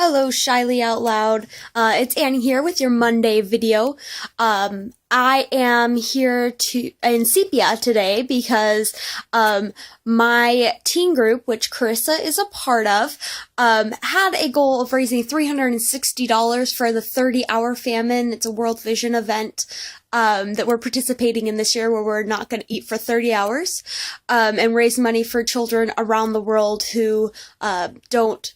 Hello, Shyly Out Loud. It's Annie here with your Monday video. I am here in Sepia today because my teen group, which Carissa is a part of, had a goal of raising $360 for the 30-hour famine. It's a World Vision event that we're participating in this year, where we're not going to eat for 30 hours and raise money for children around the world who don't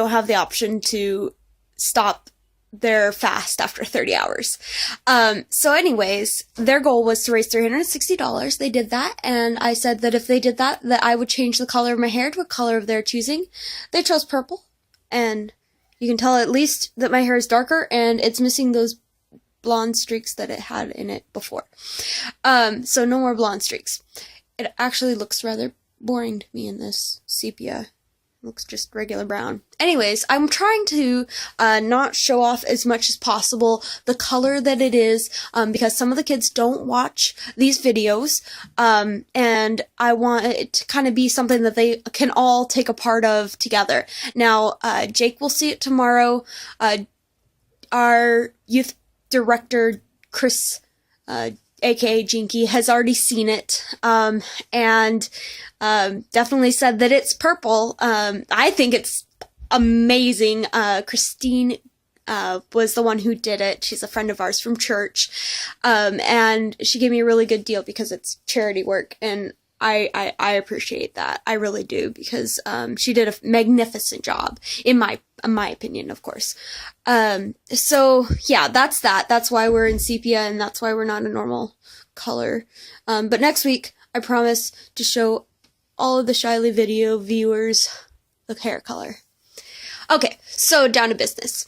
have the option to stop their fast after 30 hours. So anyways, their goal was to raise $360. They did that, and I said that if they did that, that I would change the color of my hair to a color of their choosing. They chose purple, and you can tell at least that my hair is darker, and it's missing those blonde streaks that it had in it before. So no more blonde streaks. It actually looks rather boring to me in this sepia. Looks just regular brown. Anyways, I'm trying to not show off as much as possible the color that it is, because some of the kids don't watch these videos, and I want it to kind of be something that they can all take a part of together. Now, Jake will see it tomorrow. Our youth director, Chris, aka Jinky, has already seen it, and definitely said that it's purple. I think it's amazing. Christine was the one who did it. She's a friend of ours from church, and she gave me a really good deal because it's charity work, and I appreciate that. I really do, because she did a magnificent job, in my opinion, of course. So yeah, that's that. That's why we're in sepia, and that's why we're not a normal color. But next week, I promise to show all of the Shyly video viewers the hair color. Okay, so down to business.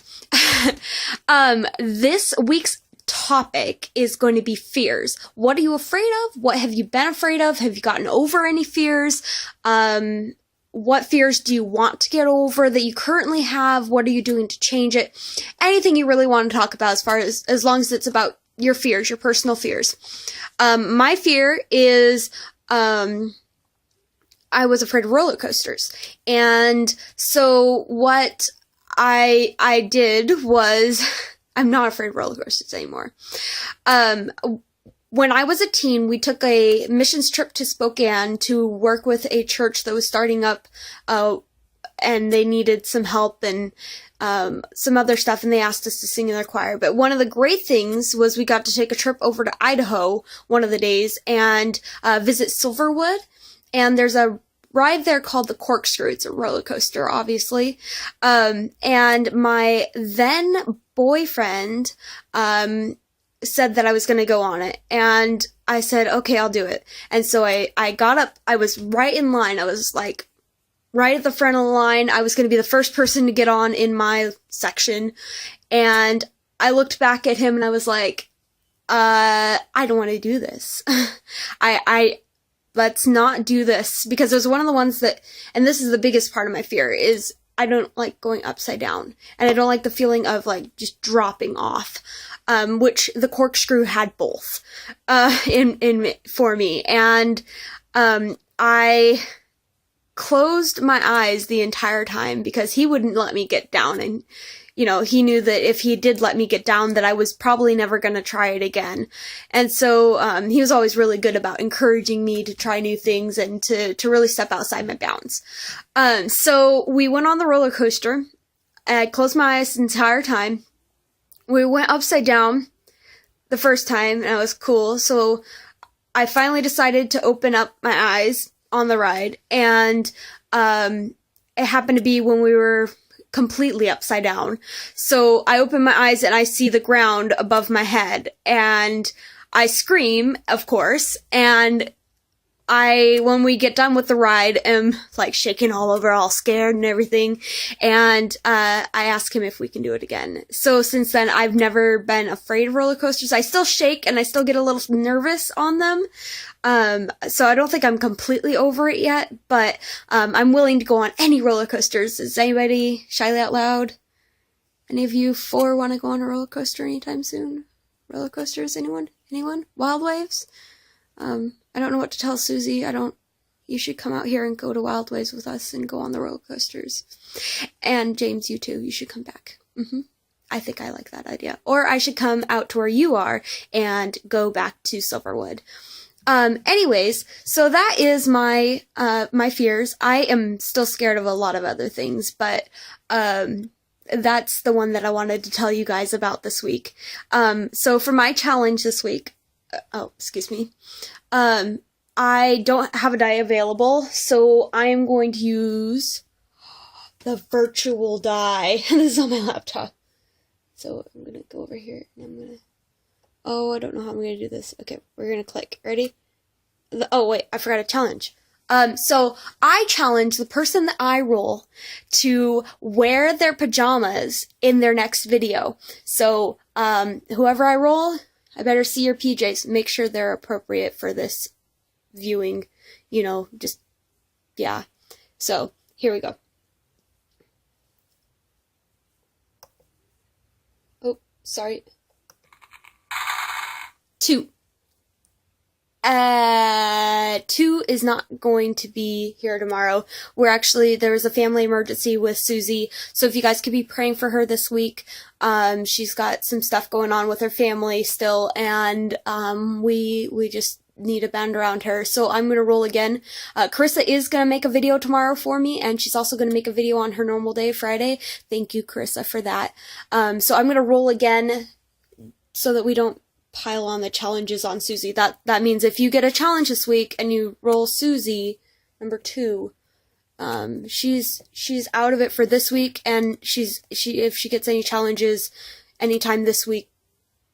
This week's topic is going to be fears. What are you afraid of? What have you been afraid of? Have you gotten over any fears? What fears do you want to get over that you currently have? What are you doing to change it? Anything you really want to talk about, as long as it's about your fears, your personal fears. My fear is, I was afraid of roller coasters. And so what I did was, I'm not afraid of roller coasters anymore. When I was a teen, we took a missions trip to Spokane to work with a church that was starting up, and they needed some help and some other stuff, and they asked us to sing in their choir. But one of the great things was we got to take a trip over to Idaho one of the days and visit Silverwood, and there's a ride there called the Corkscrew. It's a roller coaster, obviously. And my then boyfriend said that I was going to go on it, and I said, okay, I'll do it. And so I got up. I was right in line. I was like right at the front of the line. I was going to be the first person to get on in my section, and I looked back at him and I was like, I don't want to do this. Let's not do this, because it was one of the ones that, and this is the biggest part of my fear, is I don't like going upside down, and I don't like the feeling of like just dropping off, which the Corkscrew had both, for me. And, I closed my eyes the entire time because he wouldn't let me get down, and he knew that if he did let me get down, that I was probably never going to try it again. And so, he was always really good about encouraging me to try new things and to really step outside my bounds. So we went on the roller coaster, and I closed my eyes the entire time. We went upside down the first time, and it was cool. So I finally decided to open up my eyes on the ride, and, it happened to be when we were completely upside down. So I open my eyes and I see the ground above my head, and I scream, of course, and when we get done with the ride, am like shaking all over, all scared and everything, and I ask him if we can do it again. So since then, I've never been afraid of roller coasters. I still shake and I still get a little nervous on them. So I don't think I'm completely over it yet, but I'm willing to go on any roller coasters. Is anybody Shyly Out Loud? Any of you four want to go on a roller coaster anytime soon? Roller coasters? Anyone? Wild Waves? I don't know what to tell Susie. I don't You should come out here and go to Wild Ways with us and go on the roller coasters. And James, you too. You should come back. I think I like that idea. Or I should come out to where you are and go back to Silverwood. Anyways, so that is my fears. I am still scared of a lot of other things, but, that's the one that I wanted to tell you guys about this week. So for my challenge this week, excuse me, I don't have a die available, so I am going to use the virtual die. This is on my laptop. So I'm going to go over here and I'm going to, I don't know how I'm going to do this. Okay, we're going to click. Ready? Oh, wait, I forgot a challenge. So I challenge the person that I roll to wear their pajamas in their next video. So, whoever I roll, I better see your PJs. Make sure they're appropriate for this viewing, just, yeah. So, here we go. Oh, sorry. 2. 2 is not going to be here tomorrow. There was a family emergency with Susie, so if you guys could be praying for her this week. She's got some stuff going on with her family still, and we just need a band around her. So I'm gonna roll again. Carissa is gonna make a video tomorrow for me, and she's also gonna make a video on her normal day, Friday. Thank you, Carissa, for that. So I'm gonna roll again so that we don't pile on the challenges on Susie. That means if you get a challenge this week and you roll Susie, number 2, she's out of it for this week, and if she gets any challenges anytime this week,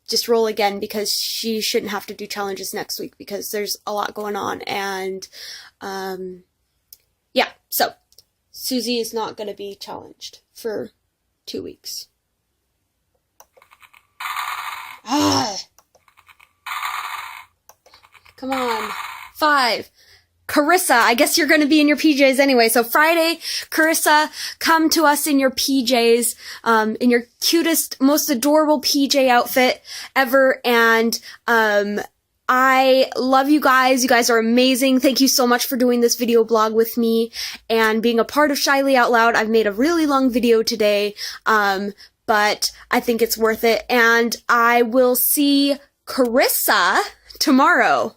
just roll again, because she shouldn't have to do challenges next week because there's a lot going on. And yeah, so Susie is not going to be challenged for 2 weeks. Come on. 5. Carissa, I guess you're going to be in your PJs anyway. So Friday, Carissa, come to us in your PJs, in your cutest, most adorable PJ outfit ever. And I love you guys. You guys are amazing. Thank you so much for doing this video blog with me and being a part of Shyly Out Loud. I've made a really long video today, but I think it's worth it. And I will see Carissa tomorrow.